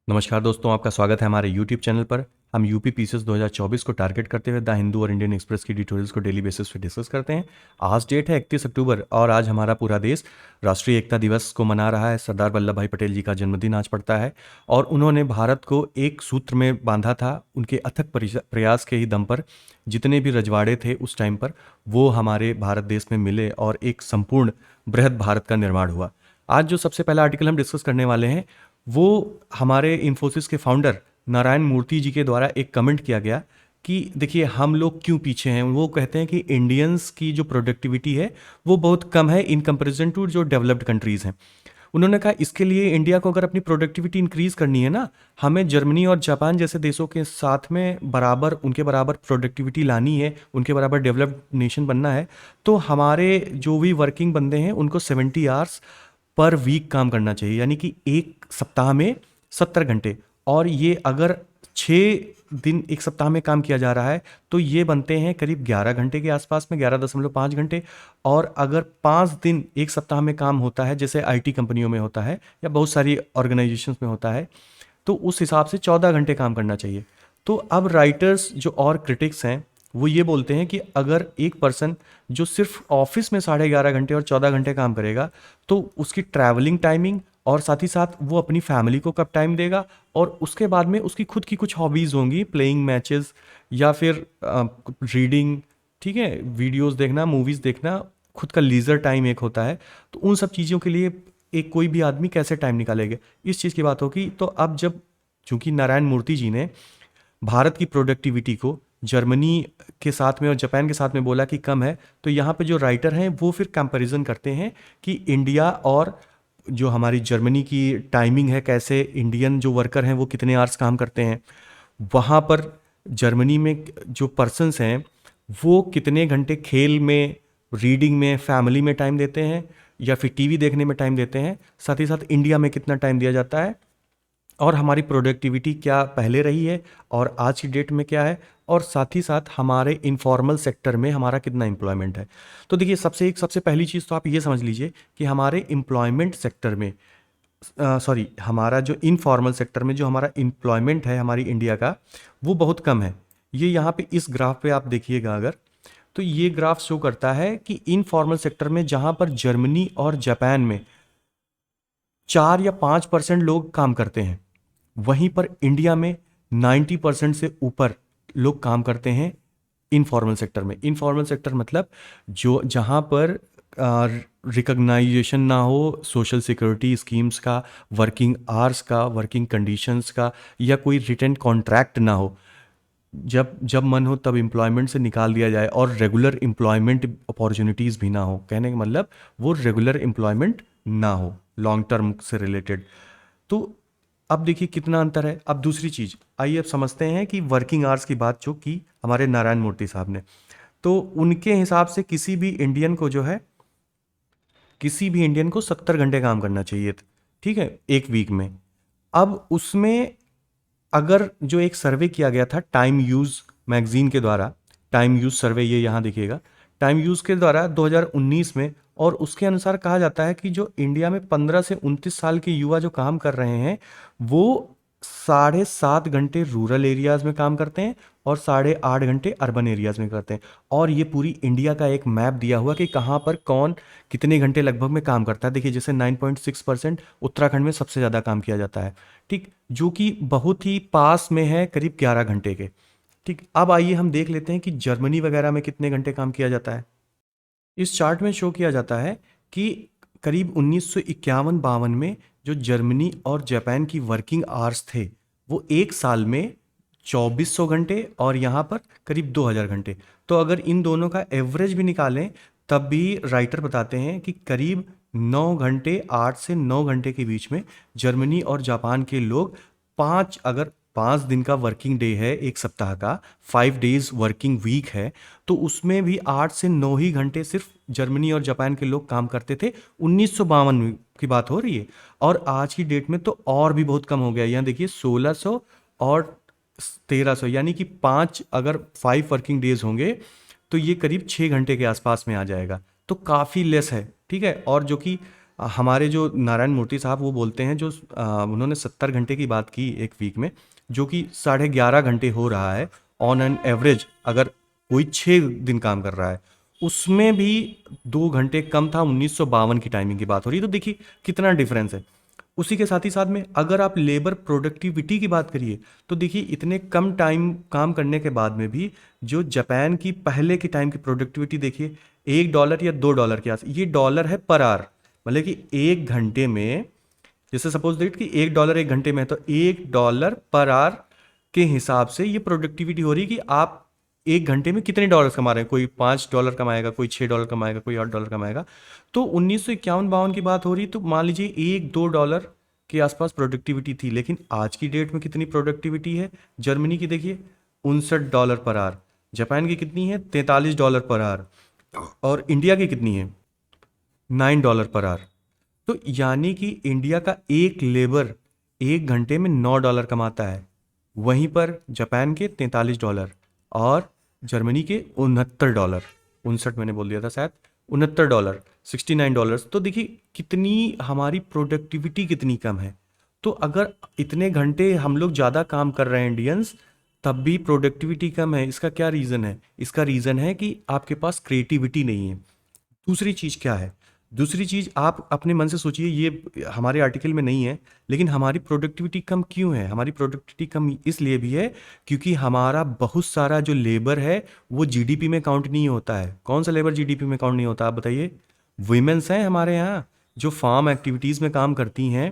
नमस्कार दोस्तों, आपका स्वागत है हमारे YouTube चैनल पर। हम यूपी पीसीएस 2024 को टारगेट करते हुए द हिंदू और इंडियन एक्सप्रेस की एडिटोरियल्स को डेली बेसिस पे डिस्कस करते हैं। आज डेट है 31 अक्टूबर और आज हमारा पूरा देश राष्ट्रीय एकता दिवस को मना रहा है। सरदार वल्लभ भाई पटेल जी का जन्मदिन आज पड़ता है और उन्होंने भारत को एक सूत्र में बांधा था। उनके अथक प्रयास के ही दम पर जितने भी रजवाड़े थे उस टाइम पर वो हमारे भारत देश में मिले और एक संपूर्ण बृहद भारत का निर्माण हुआ। आज जो सबसे पहला आर्टिकल हम डिस्कस करने वाले हैं वो हमारे इन्फोसिस के फाउंडर नारायण मूर्ति जी के द्वारा एक कमेंट किया गया कि देखिए हम लोग क्यों पीछे हैं। वो कहते हैं कि इंडियंस की जो प्रोडक्टिविटी है वो बहुत कम है इन कंपैरिजन टू जो डेवलप्ड कंट्रीज़ हैं। उन्होंने कहा इसके लिए इंडिया को अगर अपनी प्रोडक्टिविटी इंक्रीज करनी है ना, हमें जर्मनी और जापान जैसे देशों के साथ में बराबर उनके बराबर प्रोडक्टिविटी लानी है, उनके बराबर डेवलप्ड नेशन बनना है। तो हमारे जो भी वर्किंग बंदे हैं उनको 70 आवर्स पर वीक काम करना चाहिए, यानी कि एक सप्ताह में 70 घंटे। और ये अगर 6 दिन एक सप्ताह में काम किया जा रहा है तो ये बनते हैं करीब 11 घंटे के आसपास में, 11.5 घंटे। और अगर 5 दिन एक सप्ताह में काम होता है जैसे आईटी कंपनियों में होता है या बहुत सारी ऑर्गेनाइजेशंस में होता है तो उस हिसाब से 14 घंटे काम करना चाहिए। तो अब राइटर्स जो और क्रिटिक्स हैं वो ये बोलते हैं कि अगर एक पर्सन जो सिर्फ ऑफिस में 11.5 घंटे और 14 घंटे काम करेगा तो उसकी ट्रैवलिंग टाइमिंग और साथ ही साथ वो अपनी फैमिली को कब टाइम देगा, और उसके बाद में उसकी खुद की कुछ हॉबीज़ होंगी, प्लेइंग मैचेस या फिर रीडिंग, ठीक है, वीडियोस देखना, मूवीज़ देखना, खुद का लीजर टाइम एक होता है। तो उन सब चीज़ों के लिए एक कोई भी आदमी कैसे टाइम निकालेगा, इस चीज़ की बात होगी। तो अब जब चूंकि नारायण मूर्ति जी ने भारत की प्रोडक्टिविटी को जर्मनी के साथ में और जापान के साथ में बोला कि कम है, तो यहाँ पे जो राइटर हैं वो फिर कंपैरिजन करते हैं कि इंडिया और जो हमारी जर्मनी की टाइमिंग है, कैसे इंडियन जो वर्कर हैं वो कितने आवर्स काम करते हैं, वहाँ पर जर्मनी में जो पर्सन्स हैं वो कितने घंटे खेल में, रीडिंग में, फैमिली में टाइम देते हैं या फिर टीवी देखने में टाइम देते हैं, साथ ही साथ इंडिया में कितना टाइम दिया जाता है, और हमारी प्रोडक्टिविटी क्या पहले रही है और आज की डेट में क्या है, और साथ ही साथ हमारे इनफॉर्मल सेक्टर में हमारा कितना एम्प्लॉयमेंट है। तो देखिए सबसे पहली चीज़ तो आप ये समझ लीजिए कि हमारे एम्प्लॉयमेंट सेक्टर में, सॉरी, हमारा जो इनफॉर्मल सेक्टर में जो हमारा एम्प्लॉयमेंट है हमारी इंडिया का वो बहुत कम है। ये यहाँ पे इस ग्राफ पे आप देखिएगा अगर, तो ये ग्राफ शो करता है कि इनफॉर्मल सेक्टर में जहाँ पर जर्मनी और जापान में 4 या 5% लोग काम करते हैं, वहीं पर इंडिया में 90% से ऊपर लोग काम करते हैं इनफॉर्मल सेक्टर में। इनफॉर्मल सेक्टर मतलब जो जहाँ पर रिकग्नाइजेशन ना हो सोशल सिक्योरिटी स्कीम्स का, वर्किंग आवर्स का, वर्किंग कंडीशंस का, या कोई रिटन कॉन्ट्रैक्ट ना हो, जब जब मन हो तब एम्प्लॉयमेंट से निकाल दिया जाए, और रेगुलर एम्प्लॉयमेंट अपॉर्चुनिटीज़ भी ना हो। कहने का मतलब वो रेगुलर एम्प्लॉयमेंट ना हो लॉन्ग टर्म से रिलेटेड। तो अब देखिए कितना अंतर है। अब दूसरी चीज़ आइए अब समझते हैं कि वर्किंग आवर्स की बात जो की हमारे नारायण मूर्ति साहब ने, तो उनके हिसाब से किसी भी इंडियन को 70 घंटे काम करना चाहिए, ठीक है, एक वीक में। अब उसमें अगर जो एक सर्वे किया गया था टाइम यूज़ मैगजीन के द्वारा, टाइम यूज़ सर्वे, ये यहाँ देखिएगा, टाइम यूज़ के द्वारा 2019 में, और उसके अनुसार कहा जाता है कि जो इंडिया में 15 से 29 साल के युवा जो काम कर रहे हैं वो 7.5 घंटे रूरल एरियाज़ में काम करते हैं और 8.5 घंटे अर्बन एरियाज़ में करते हैं। और ये पूरी इंडिया का एक मैप दिया हुआ कि कहाँ पर कौन कितने घंटे लगभग में काम करता है। देखिए जैसे 9.6% उत्तराखंड में सबसे ज़्यादा काम किया जाता है, ठीक, जो कि बहुत ही पास में है, करीब 11 घंटे के। ठीक, अब आइए हम देख लेते हैं कि जर्मनी वगैरह में कितने घंटे काम किया जाता है। इस चार्ट में शो किया जाता है कि करीब 1951-52 में जो जर्मनी और जापान की वर्किंग आवर्स थे वो एक साल में 2400 घंटे और यहाँ पर करीब 2000 घंटे। तो अगर इन दोनों का एवरेज भी निकालें तब भी राइटर बताते हैं कि करीब 9 घंटे, 8 से 9 घंटे के बीच में जर्मनी और जापान के लोग अगर 5 दिन का वर्किंग डे है एक सप्ताह का, 5 डेज वर्किंग वीक है, तो उसमें भी 8 से 9 ही घंटे सिर्फ जर्मनी और जापान के लोग काम करते थे। 1952 की बात हो रही है, और आज की डेट में तो और भी बहुत कम हो गया। यहाँ देखिए 1600 और 1300, यानी कि अगर 5 वर्किंग डेज होंगे तो ये करीब 6 घंटे के आसपास में आ जाएगा। तो काफ़ी लेस है, ठीक है। और जो कि हमारे जो नारायण मूर्ति साहब वो बोलते हैं, जो उन्होंने 70 घंटे की बात की एक वीक में, जो कि 11.5 घंटे हो रहा है ऑन एन एवरेज, अगर कोई 6 दिन काम कर रहा है। उसमें भी 2 घंटे कम था, 1952 की टाइमिंग की बात हो रही है। तो देखिए कितना डिफरेंस है। उसी के साथ ही साथ में अगर आप लेबर प्रोडक्टिविटी की बात करिए, तो देखिए इतने कम टाइम काम करने के बाद में भी जो जापान की पहले के टाइम की प्रोडक्टिविटी देखिए, $1 या $2 के आस, ये डॉलर है पर आवर, मतलब कि 1 घंटे में, जैसे सपोज दैट कि $1 1 घंटे में है, तो $1 पर आवर के हिसाब से ये प्रोडक्टिविटी हो रही है कि आप 1 घंटे में कितने डॉलर्स कमा रहे हैं। कोई $5 कमाएगा, कोई $6 कमाएगा, कोई $8 कमाएगा। तो 1951-52 की बात हो रही, तो मान लीजिए $1-2 के आसपास प्रोडक्टिविटी थी। लेकिन आज की डेट में कितनी प्रोडक्टिविटी है जर्मनी की, देखिए $59 पर आवर। जापान की कितनी है, $43 पर आवर। और इंडिया की कितनी है, $9 पर आवर। तो यानी कि इंडिया का एक लेबर 1 घंटे में $9 कमाता है, वहीं पर जापान के $43 और जर्मनी के $69, 59 मैंने बोल दिया था शायद, $69, $69। तो देखिए कितनी हमारी प्रोडक्टिविटी कितनी कम है। तो अगर इतने घंटे हम लोग ज़्यादा काम कर रहे हैं इंडियंस, तब भी प्रोडक्टिविटी कम है, इसका क्या रीज़न है? इसका रीज़न है कि आपके पास क्रिएटिविटी नहीं है। दूसरी चीज़ क्या है? दूसरी चीज़ आप अपने मन से सोचिए, ये हमारे आर्टिकल में नहीं है, लेकिन हमारी प्रोडक्टिविटी कम क्यों है? हमारी प्रोडक्टिविटी कम इसलिए भी है क्योंकि हमारा बहुत सारा जो लेबर है वो जीडीपी में काउंट नहीं होता है। कौन सा लेबर जीडीपी में काउंट नहीं होता, आप बताइए? वुमेन्स हैं हमारे यहाँ जो फार्म एक्टिविटीज़ में काम करती हैं,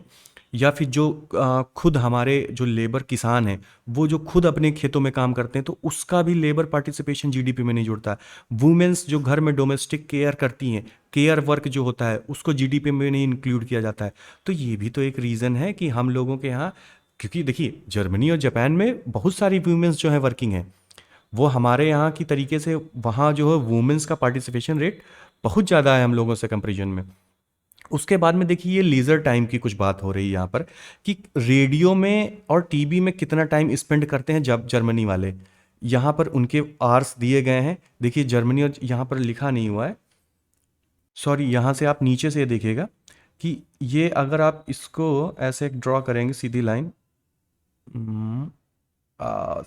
या फिर जो खुद हमारे जो लेबर किसान हैं, वो जो खुद अपने खेतों में काम करते हैं, तो उसका भी लेबर पार्टिसिपेशन जीडीपी में नहीं जुड़ता। वुमेन्स जो घर में डोमेस्टिक केयर करती हैं, केयर वर्क जो होता है, उसको जीडीपी में नहीं इंक्लूड किया जाता है। तो ये भी तो एक रीज़न है कि हम लोगों के यहाँ, क्योंकि देखिए जर्मनी और जापान में बहुत सारी वुमेन्स जो है वर्किंग हैं, वो हमारे यहाँ की तरीके से वहाँ जो है वुमेन्स का पार्टिसिपेशन रेट बहुत ज़्यादा है हम लोगों से कंपेरिजन में। उसके बाद में देखिए ये लीजर टाइम की कुछ बात हो रही है यहाँ पर, कि रेडियो में और टीवी में कितना टाइम स्पेंड करते हैं जब जर्मनी वाले। यहाँ पर उनके आवर्स दिए गए हैं, देखिए जर्मनी, और यहाँ पर लिखा नहीं हुआ है, सॉरी, यहाँ से आप नीचे से देखिएगा कि ये अगर आप इसको ऐसे ड्रॉ करेंगे सीधी लाइन,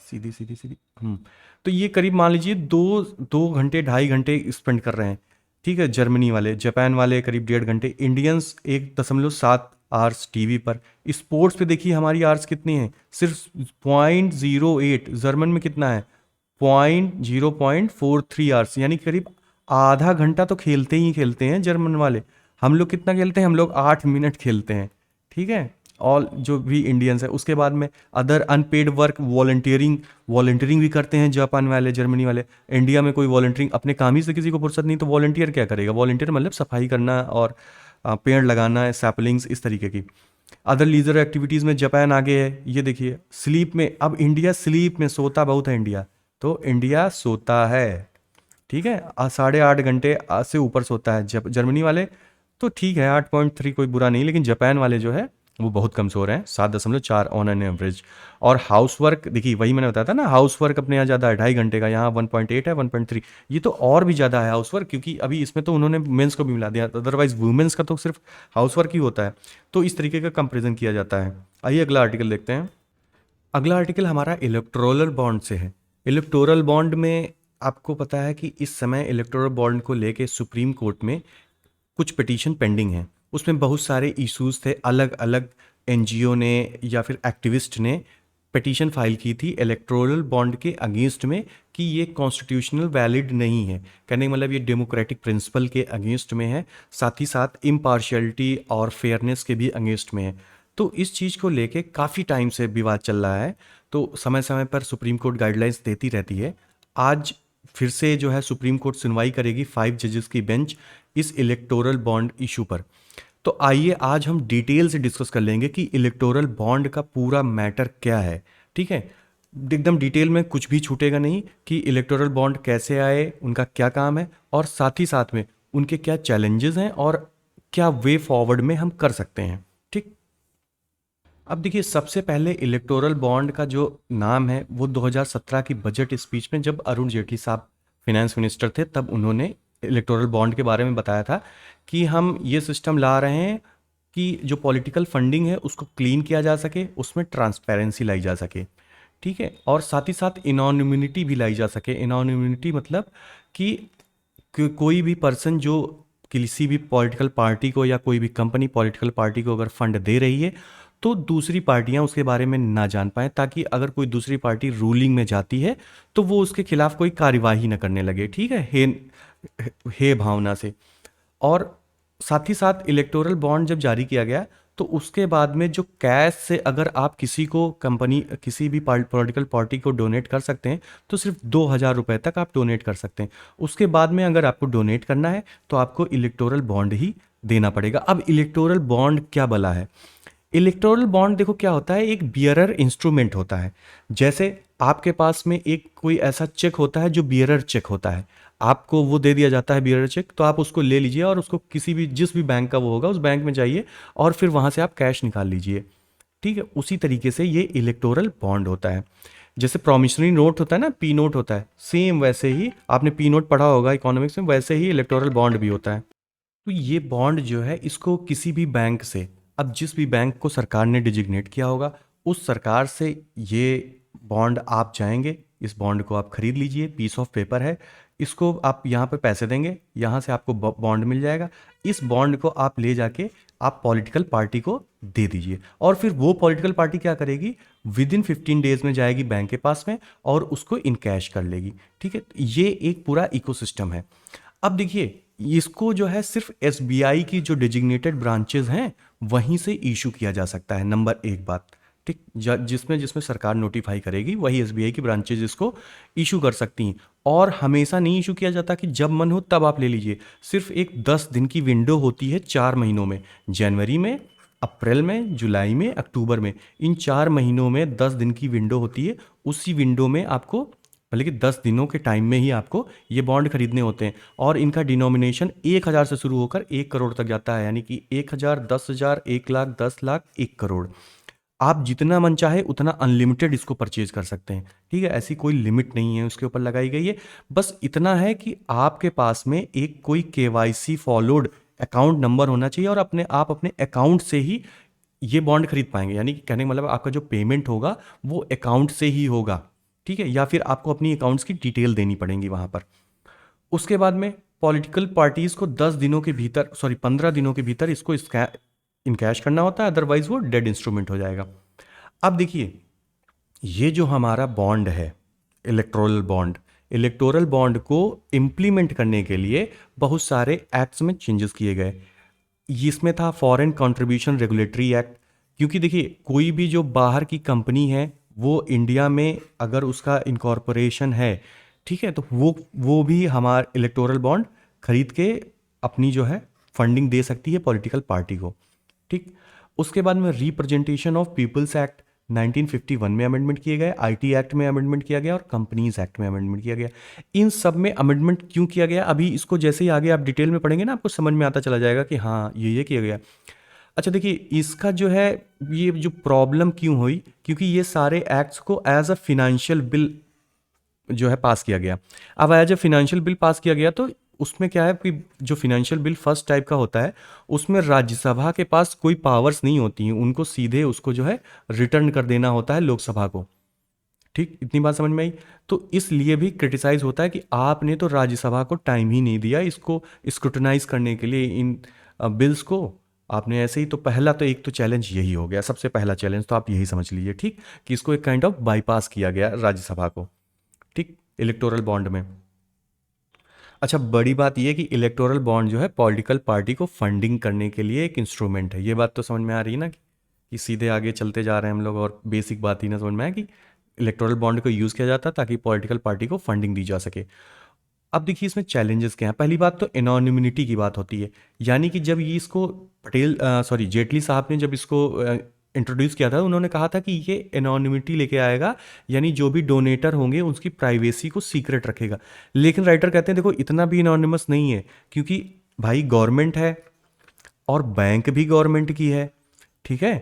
सीधी सीधी सीधी, तो ये करीब मान लीजिए 2 2 घंटे 2.5 घंटे स्पेंड कर रहे हैं। ठीक है, जर्मनी वाले, जापान वाले करीब 1.5 घंटे, इंडियंस 1.7 आवर्स टीवी पर। स्पोर्ट्स पे देखिए हमारी आवर्स कितनी हैं, सिर्फ 0.08। जर्मन में कितना है, 0.43 आवर्स, यानी करीब आधा घंटा तो खेलते ही खेलते हैं जर्मन वाले। हम लोग कितना खेलते हैं, हम लोग 8 मिनट खेलते हैं। ठीक है, ऑल जो भी इंडियंस है। उसके बाद में other unpaid work, volunteering, volunteering भी करते हैं जापान वाले, जर्मनी वाले। इंडिया में कोई वॉलंटियरिंग, अपने काम ही से किसी को फुर्सत नहीं, तो वॉलंटियर क्या करेगा? वॉलंटियर मतलब सफाई करना और पेड़ लगाना, सैपलिंग्स, इस तरीके की। अदर लीजर एक्टिविटीज़ में जापान आगे है। ये देखिए स्लीप में, अब इंडिया स्लीप में सोता बहुत है इंडिया, तो इंडिया सोता है, ठीक है, 8.5 घंटे से ऊपर सोता है। जब जर्मनी वाले तो ठीक है 8.3, कोई बुरा नहीं, लेकिन जापान वाले जो है वो बहुत कम सो रहे हैं, 7.4 ऑन एन एवरेज। और हाउस वर्क देखिए, वही मैंने बताया था ना, हाउस वर्क अपने यहाँ ज़्यादा है, 2.5 घंटे का, यहाँ 1.8 है, 1.3। ये तो और भी ज़्यादा है हाउस वर्क, क्योंकि अभी इसमें तो उन्होंने मेंस को भी मिला दिया, अदरवाइज वुमेन्स का तो सिर्फ हाउस वर्क ही होता है। तो इस तरीके का कंपेरिजन किया जाता है। आइए अगला आर्टिकल देखते हैं। अगला आर्टिकल हमारा इलेक्टोरल बॉन्ड से है। इलेक्टोरल बॉन्ड में आपको पता है कि इस समय इलेक्टोरल बॉन्ड को लेके सुप्रीम कोर्ट में कुछ पिटीशन पेंडिंग हैं। उसमें बहुत सारे इश्यूज थे, अलग अलग एनजीओ ने या फिर एक्टिविस्ट ने पिटीशन फाइल की थी इलेक्टोरल बॉन्ड के अगेंस्ट में, कि ये कॉन्स्टिट्यूशनल वैलिड नहीं है। कहने का मतलब ये डेमोक्रेटिक प्रिंसिपल के अगेंस्ट में है, साथ ही साथ इम्पार्शियलिटी और फेयरनेस के भी अगेंस्ट में है। तो इस चीज़ को लेके काफ़ी टाइम से विवाद चल रहा है, तो समय समय पर सुप्रीम कोर्ट गाइडलाइंस देती रहती है। आज फिर से जो है सुप्रीम कोर्ट सुनवाई करेगी 5 जजेस की बेंच इस इलेक्टोरल बॉन्ड इशू पर। तो आइए आज हम डिटेल से डिस्कस कर लेंगे कि इलेक्टोरल बॉन्ड का पूरा मैटर क्या है। ठीक है, एकदम डिटेल में, कुछ भी छूटेगा नहीं, कि इलेक्टोरल बॉन्ड कैसे आए, उनका क्या काम है, और साथ ही साथ में उनके क्या चैलेंजेस हैं और क्या वे फॉरवर्ड में हम कर सकते हैं। ठीक, अब देखिए सबसे पहले इलेक्टोरल बॉन्ड का जो नाम है वो 2017 की बजट स्पीच में, जब अरुण जेटली साहब फिनेंस मिनिस्टर थे, तब उन्होंने इलेक्टोरल बॉन्ड के बारे में बताया था कि हम ये सिस्टम ला रहे हैं कि जो पॉलिटिकल फंडिंग है उसको क्लीन किया जा सके, उसमें ट्रांसपेरेंसी लाई जा सके, ठीक है, और साथ ही साथ इनॉनिमिटी भी लाई जा सके। इनॉनिमिटी मतलब कि कोई भी पर्सन जो किसी भी पॉलिटिकल पार्टी को या कोई भी कंपनी पॉलिटिकल पार्टी को अगर फंड दे रही है तो दूसरी पार्टियां उसके बारे में ना जान पाएँ, ताकि अगर कोई दूसरी पार्टी रूलिंग में जाती है तो वो उसके खिलाफ कोई कार्यवाही ना करने लगे, ठीक है, हे भावना से। और साथ ही साथ इलेक्टोरल बॉन्ड जब जारी किया गया तो उसके बाद में जो कैश से अगर आप किसी को कंपनी किसी भी पॉलिटिकल पार्टी को डोनेट कर सकते हैं तो सिर्फ 2,000 रुपये तक आप डोनेट कर सकते हैं। उसके बाद में अगर आपको डोनेट करना है तो आपको इलेक्टोरल बॉन्ड ही देना पड़ेगा। अब इलेक्टोरल बॉन्ड क्या भला है? इलेक्टोरल बॉन्ड देखो क्या होता है, एक बियरर इंस्ट्रूमेंट होता है। जैसे आपके पास में एक कोई ऐसा चेक होता है जो बियरर चेक होता है, आपको वो दे दिया जाता है बियरर चेक, तो आप उसको ले लीजिए और उसको किसी भी जिस भी बैंक का वो होगा उस बैंक में जाइए और फिर वहाँ से आप कैश निकाल लीजिए, ठीक है। उसी तरीके से ये इलेक्टोरल बॉन्ड होता है। जैसे प्रॉमिसरी नोट होता है ना, पी नोट होता है, सेम वैसे ही आपने पी नोट पढ़ा होगा इकोनॉमिक्स में, वैसे ही इलेक्टोरल बॉन्ड भी होता है। तो ये बॉन्ड जो है इसको किसी भी बैंक से, अब जिस भी बैंक को सरकार ने डिजिग्नेट किया होगा उस सरकार से ये बॉन्ड आप जाएंगे, इस बॉन्ड को आप खरीद लीजिए, पीस ऑफ पेपर है, इसको आप यहाँ पे पैसे देंगे, यहाँ से आपको बॉन्ड मिल जाएगा। इस बॉन्ड को आप ले जाके आप पॉलिटिकल पार्टी को दे दीजिए और फिर वो पॉलिटिकल पार्टी क्या करेगी, विद इन 15 डेज में जाएगी बैंक के पास में और उसको इन कैश कर लेगी, ठीक है। ये एक पूरा इकोसिस्टम है। अब देखिए इसको जो है सिर्फ एसबीआई की जो डिजिग्नेटेड ब्रांचेस हैं वहीं से इशू किया जा सकता है, नंबर एक बात, ठीक। जिसमें जिसमें सरकार नोटिफाई करेगी वही एसबीआई की ब्रांचेज इसको इशू कर सकती हैं। और हमेशा नहीं इशू किया जाता कि जब मन हो तब आप ले लीजिए, सिर्फ एक 10 दिन की विंडो होती है 4 महीनों में, जनवरी में, अप्रैल में, जुलाई में, अक्टूबर में, इन 4 महीनों में 10 दिन की विंडो होती है। उसी विंडो में आपको मतलब कि 10 दिनों के टाइम में ही आपको ये बॉन्ड खरीदने होते हैं और इनका डिनोमिनेशन 1,000 से शुरू होकर 1 करोड़ तक जाता है, यानी कि 1,000, 10,000, 1,00,000, 10,00,000, 1 करोड़। आप जितना मन चाहे उतना अनलिमिटेड इसको परचेज कर सकते हैं, ठीक है, ऐसी कोई लिमिट नहीं है उसके ऊपर लगाई गई है। बस इतना है कि आपके पास में एक कोई केवाईसी फॉलोड अकाउंट नंबर होना चाहिए और आप अपने अकाउंट से ही ये बॉन्ड खरीद पाएंगे, यानी कि कहने का मतलब आपका जो पेमेंट होगा वो अकाउंट से ही होगा, ठीक है, या फिर आपको अपनी अकाउंट्स की डिटेल देनी पड़ेगी वहाँ पर। उसके बाद में पॉलिटिकल पार्टीज़ को 10 दिनों के भीतर 15 दिनों के भीतर इसको इनकैश करना होता है, अदरवाइज वो डेड इंस्ट्रूमेंट हो जाएगा। अब देखिए ये जो हमारा बॉन्ड है इलेक्टोरल बॉन्ड को इम्प्लीमेंट करने के लिए बहुत सारे एक्ट्स में चेंजेस किए गए। इसमें था फॉरेन कंट्रीब्यूशन रेगुलेटरी एक्ट, क्योंकि देखिए कोई भी जो बाहर की कंपनी है वो इंडिया में अगर उसका इनकॉर्पोरेशन है, ठीक है, तो वो भी हमारा इलेक्टोरल बॉन्ड खरीद के अपनी जो है फंडिंग दे सकती है पॉलिटिकल पार्टी को, ठीक। उसके बाद में रिप्रेजेंटेशन ऑफ पीपल्स एक्ट 1951 में अमेंडमेंट किए गए, आईटी एक्ट में अमेंडमेंट किया गया और कंपनीज एक्ट में अमेंडमेंट किया गया। इन सब में अमेंडमेंट क्यों किया गया, अभी इसको जैसे ही आगे आप डिटेल में पढ़ेंगे ना आपको समझ में आता चला जाएगा कि हाँ ये किया गया। अच्छा देखिए इसका जो है ये जो प्रॉब्लम क्यों हुई, क्योंकि ये सारे एक्ट्स को एज अ फिनेंशियल बिल जो है पास किया गया। अब एज अ फिनेंशियल बिल पास किया गया तो उसमें क्या है कि जो फिनेंशियल बिल फर्स्ट टाइप का होता है उसमें राज्यसभा के पास कोई पावर्स नहीं होती हैं, उनको सीधे उसको जो है रिटर्न कर देना होता है लोकसभा को, ठीक। इतनी बात समझ में आई। तो इसलिए भी क्रिटिसाइज होता है कि आपने तो राज्यसभा को टाइम ही नहीं दिया इसको स्क्रूटनाइज करने के लिए इन बिल्स को, आपने ऐसे ही। तो पहला तो एक तो चैलेंज यही हो गया, सबसे पहला चैलेंज तो आप यही समझ लीजिए, ठीक, कि इसको एक काइंड ऑफ बाईपास किया गया राज्यसभा को, ठीक, इलेक्टोरल बॉन्ड में। अच्छा बड़ी बात यह है कि इलेक्टोरल बॉन्ड जो है पॉलिटिकल पार्टी को फंडिंग करने के लिए एक इंस्ट्रूमेंट है। ये बात तो समझ में आ रही है ना कि सीधे आगे चलते जा रहे हैं हम लोग और बेसिक बात ही ना समझ में आए कि इलेक्टोरल बॉन्ड को यूज़ किया जाता है ताकि पॉलिटिकल पार्टी को फंडिंग दी जा सके। अब देखिए इसमें चैलेंजेस क्या हैं। पहली बात तो एनोनिमिटी की बात होती है, यानी कि जब ये इसको जेटली साहब ने जब इसको इंट्रोड्यूस किया था उन्होंने कहा था कि ये एनोनिमिटी लेके आएगा, यानी जो भी डोनेटर होंगे उसकी प्राइवेसी को सीक्रेट रखेगा। लेकिन राइटर कहते हैं देखो इतना भी एनोनिमस नहीं है, क्योंकि भाई गवर्नमेंट है और बैंक भी गवर्नमेंट की है, ठीक है।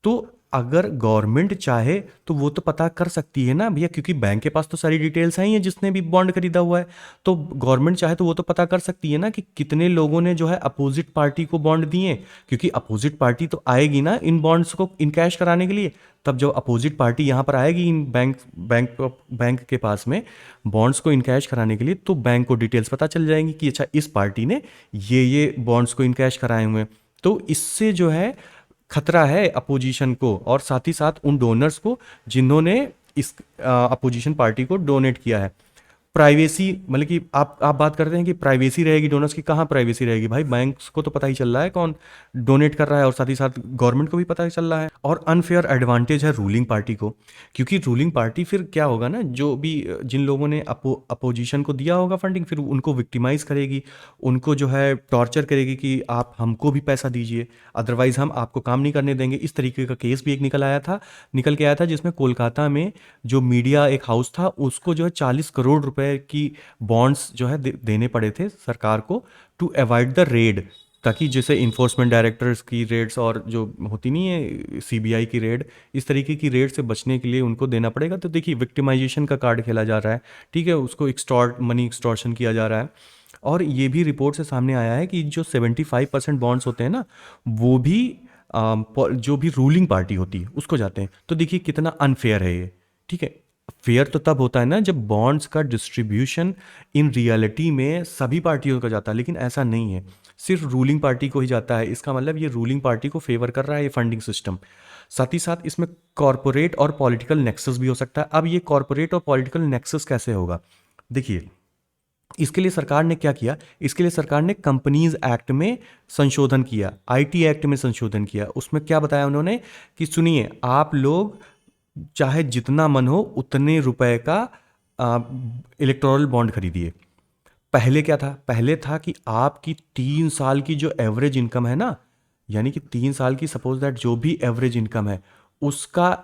तो अगर गवर्नमेंट चाहे तो वो तो पता कर सकती है ना भैया, क्योंकि बैंक के पास तो सारी डिटेल्स हैं ही हैं जिसने भी बॉन्ड खरीदा हुआ है। तो गवर्नमेंट चाहे तो वो तो पता कर सकती है ना कि कितने लोगों ने जो है अपोजिट पार्टी को बॉन्ड दिए, क्योंकि अपोजिट पार्टी तो आएगी ना इन बॉन्ड्स को इन कैश कराने के लिए। तब जब अपोजिट पार्टी यहाँ पर आएगी इन बैंक के पास में बॉन्ड्स को इनकैश कराने के लिए, तो बैंक को डिटेल्स पता चल जाएंगी कि अच्छा इस पार्टी ने ये बॉन्ड्स को इनकैश कराए हुए हैं। तो इससे जो है खतरा है अपोजिशन को और साथ ही साथ उन डोनर्स को जिन्होंने इस अपोजिशन पार्टी को डोनेट किया है। प्राइवेसी मतलब कि आप बात करते हैं कि प्राइवेसी रहेगी डोनर्स की, कहाँ प्राइवेसी रहेगी भाई, बैंक्स को तो पता ही चल रहा है कौन डोनेट कर रहा है और साथ ही साथ गवर्नमेंट को भी पता ही चल रहा है। और अनफेयर एडवांटेज है रूलिंग पार्टी को, क्योंकि रूलिंग पार्टी फिर क्या होगा ना, जो भी जिन लोगों ने अपोजिशन को दिया होगा फंडिंग, फिर उनको विक्टिमाइज करेगी, उनको जो है टॉर्चर करेगी कि आप हमको भी पैसा दीजिए अदरवाइज हम आपको काम नहीं करने देंगे। इस तरीके का केस भी एक निकल के आया था जिसमें कोलकाता में जो मीडिया एक हाउस था उसको जो है 40 करोड़ रुपए की बॉन्ड्स जो है देने पड़े थे सरकार को टू अवॉइड द रेड, ताकि जैसे इन्फोर्समेंट डायरेक्टर्स की रेड्स और जो होती नहीं है सीबीआई की रेड, इस तरीके की रेड से बचने के लिए उनको देना पड़ेगा। तो देखिए विक्टिमाइजेशन का कार्ड खेला जा रहा है, ठीक है, उसको मनी एक्सटॉर्शन किया जा रहा है। और ये भी रिपोर्ट से सामने आया है कि जो 75% बॉन्ड्स होते हैं ना वो भी जो भी रूलिंग पार्टी होती है उसको जाते हैं। तो देखिए कितना अनफेयर है ये, ठीक है। फेयर तो तब होता है ना जब बॉन्ड्स का डिस्ट्रीब्यूशन इन रियलिटी में सभी पार्टियों का जाता है, लेकिन ऐसा नहीं है, सिर्फ रूलिंग पार्टी को ही जाता है। इसका मतलब ये रूलिंग पार्टी को फेवर कर रहा है ये फंडिंग सिस्टम। साथ ही साथ इसमें कॉरपोरेट और पॉलिटिकल नेक्सस भी हो सकता है। अब ये कॉरपोरेट और पॉलिटिकल नेक्सस कैसे होगा, देखिए इसके लिए सरकार ने क्या किया, इसके लिए सरकार ने कंपनीज एक्ट में संशोधन किया, आईटी एक्ट में संशोधन किया। उसमें क्या बताया उन्होंने कि सुनिए आप लोग चाहे जितना मन हो उतने रुपए का इलेक्टोरल बॉन्ड खरीदिए। पहले क्या था, पहले था कि आपकी 3 साल की जो एवरेज इनकम है ना, यानी कि 3 साल की सपोज दैट जो भी एवरेज इनकम है उसका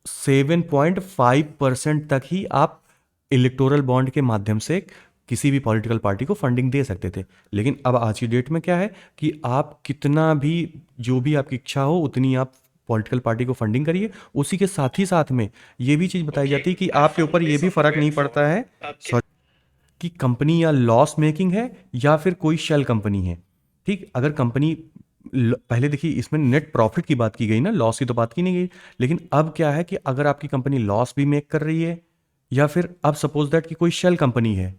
7.5% तक ही आप इलेक्टोरल बॉन्ड के माध्यम से किसी भी पॉलिटिकल पार्टी को फंडिंग दे सकते थे। लेकिन अब आज की डेट में क्या है कि आप कितना भी जो भी आपकी इच्छा हो उतनी आप पॉलिटिकल पार्टी को फंडिंग करिए। उसी के साथ ही साथ में ये भी चीज़ बताई जाती है कि आपके ऊपर ये भी फर्क नहीं पड़ता है कि कंपनी या लॉस मेकिंग है या फिर कोई शेल कंपनी है, ठीक। अगर कंपनी पहले देखिए इसमें नेट प्रॉफिट की बात की गई ना, लॉस की तो बात की नहीं गई। लेकिन अब क्या है कि अगर आपकी कंपनी लॉस भी मेक कर रही है या फिर अब सपोज दैट कि कोई शेल कंपनी है,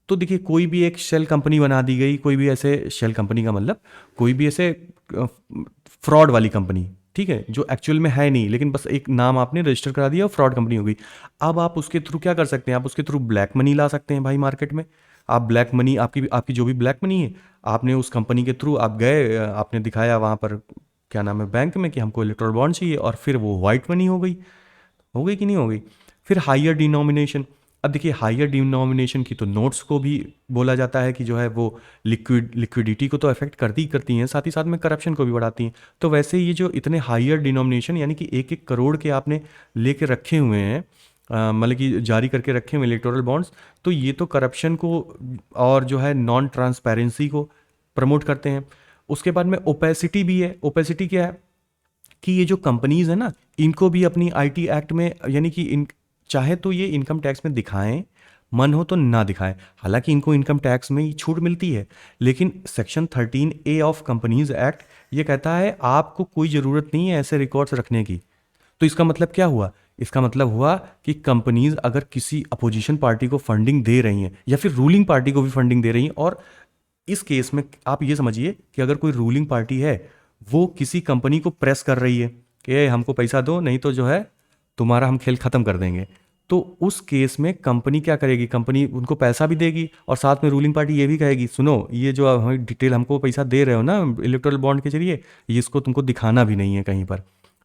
तो देखिए कोई भी एक शेल कंपनी बना दी गई, कोई भी ऐसे शेल कंपनी का मतलब कोई भी ऐसे फ्रॉड वाली कंपनी, ठीक है, जो एक्चुअल में है नहीं लेकिन बस एक नाम आपने रजिस्टर करा दिया और फ्रॉड कंपनी हो गई। अब आप उसके थ्रू क्या कर सकते हैं, आप उसके थ्रू ब्लैक मनी ला सकते हैं भाई मार्केट में। आप ब्लैक मनी आपकी आपकी जो भी ब्लैक मनी है आपने उस कंपनी के थ्रू आप गए, आपने दिखाया वहाँ पर क्या नाम है बैंक में कि हमको इलेक्ट्रॉल बॉन्ड चाहिए और फिर वो वाइट मनी हो गई कि नहीं हो गई। फिर हायर डिनोमिनेशन, अब देखिए हायर डिनोमिनेशन की तो नोट्स को भी बोला जाता है कि जो है वो लिक्विडिटी को तो अफेक्ट करती हैं, साथ ही साथ में करप्शन को भी बढ़ाती हैं। तो वैसे ये जो इतने हायर डिनोमिनेशन यानी कि 1-1 करोड़ के आपने लेके रखे हुए हैं, मतलब कि जारी करके रखे हुए इलेक्टोरल बॉन्ड्स, तो ये तो करप्शन को और जो है नॉन ट्रांसपेरेंसी को प्रमोट करते हैं। उसके बाद में ओपेसिटी भी है। ओपेसिटी क्या है कि ये जो कंपनीज है ना इनको भी अपनी आईटी एक्ट में यानी कि इन चाहे तो ये इनकम टैक्स में दिखाएं, मन हो तो ना दिखाएं। हालांकि इनको इनकम टैक्स में ही छूट मिलती है, लेकिन section 13A of companies act ये कहता है आपको कोई ज़रूरत नहीं है ऐसे रिकॉर्ड्स रखने की। तो इसका मतलब क्या हुआ, इसका मतलब हुआ कि कंपनीज अगर किसी अपोजिशन पार्टी को फंडिंग दे रही हैं या फिर रूलिंग पार्टी को भी फंडिंग दे रही हैं, और इस केस में आप ये समझिए कि अगर कोई रूलिंग पार्टी है वो किसी कंपनी को प्रेस कर रही है कि हमको पैसा दो नहीं तो जो है तुम्हारा हम खेल ख़त्म कर देंगे, तो उस केस में कंपनी क्या करेगी, कंपनी उनको पैसा भी देगी और साथ में रूलिंग पार्टी ये भी कहेगी सुनो ये जो हमें डिटेल हमको पैसा दे रहे हो ना इलेक्टोरल बॉन्ड के जरिए, ये इसको तुमको दिखाना भी नहीं है कहीं पर।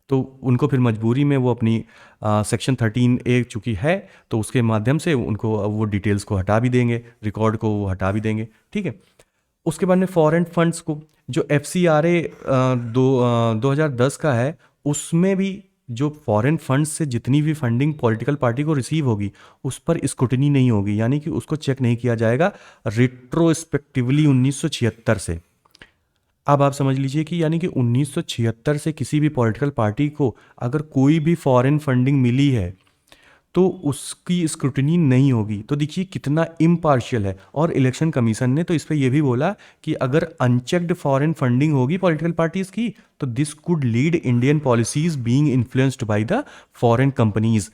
तो उनको फिर मजबूरी में वो अपनी सेक्शन 13A चूँकि है तो उसके माध्यम से उनको वो डिटेल्स को हटा भी देंगे, रिकॉर्ड को वो हटा भी देंगे, ठीक है। उसके बाद में फॉरेन फंड्स को जो FCRA 2010 का है उसमें भी जो फॉरेन फंड्स से जितनी भी फंडिंग पॉलिटिकल पार्टी को रिसीव होगी उस पर स्क्रूटिनी नहीं होगी, यानी कि उसको चेक नहीं किया जाएगा रिट्रोस्पेक्टिवली 1976 से। अब आप समझ लीजिए कि यानी कि 1976 से किसी भी पॉलिटिकल पार्टी को अगर कोई भी फॉरेन फंडिंग मिली है तो उसकी स्क्रूटनी नहीं होगी। तो देखिए कितना इम्पार्शियल है। और इलेक्शन कमीशन ने तो इस पे ये भी बोला कि अगर अनचेक्ड फॉरेन फंडिंग होगी पॉलिटिकल पार्टीज की तो this could lead Indian policies being influenced by the foreign companies.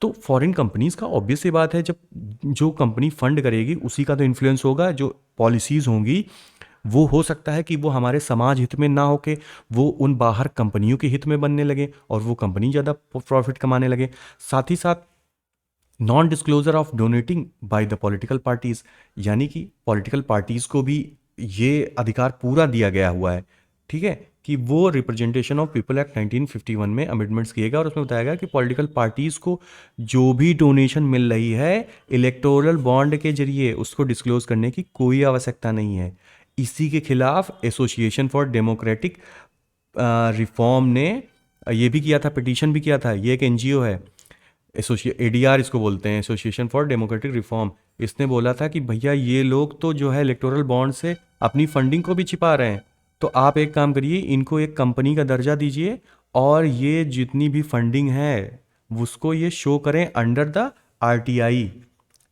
तो फॉरेन कंपनीज का ऑब्वियस सी बात है, जब जो कंपनी फंड करेगी उसी का तो इन्फ्लुएंस होगा। जो पॉलिसीज होंगी वो हो सकता है कि वो हमारे समाज हित में ना होके वो उन बाहर कंपनियों के हित में बनने लगे और वो कंपनी ज़्यादा प्रॉफिट कमाने लगे। साथ ही साथ non disclosure of donating by the political parties, यानी कि पॉलिटिकल पार्टीज को भी ये अधिकार पूरा दिया गया हुआ है, ठीक है, कि वो रिप्रेजेंटेशन ऑफ पीपल एक्ट 1951 में अमेंडमेंट्स किए गए और उसमें बताया गया कि पॉलिटिकल पार्टीज को जो भी डोनेशन मिल रही है इलेक्टोरल बॉन्ड के जरिए उसको डिस्क्लोज करने की कोई आवश्यकता नहीं है। इसी के खिलाफ एसोसिएशन फॉर डेमोक्रेटिक रिफॉर्म ने ये भी किया था, पिटीशन भी किया था। ये एक एनजीओ है, एडीआर इसको बोलते हैं, एसोसिएशन फॉर डेमोक्रेटिक रिफॉर्म। इसने बोला था कि भैया ये लोग तो जो है इलेक्टोरल बॉन्ड से अपनी फंडिंग को भी छिपा रहे हैं, तो आप एक काम करिए, इनको एक कंपनी का दर्जा दीजिए और ये जितनी भी फंडिंग है उसको ये शो करें अंडर द आरटीआई।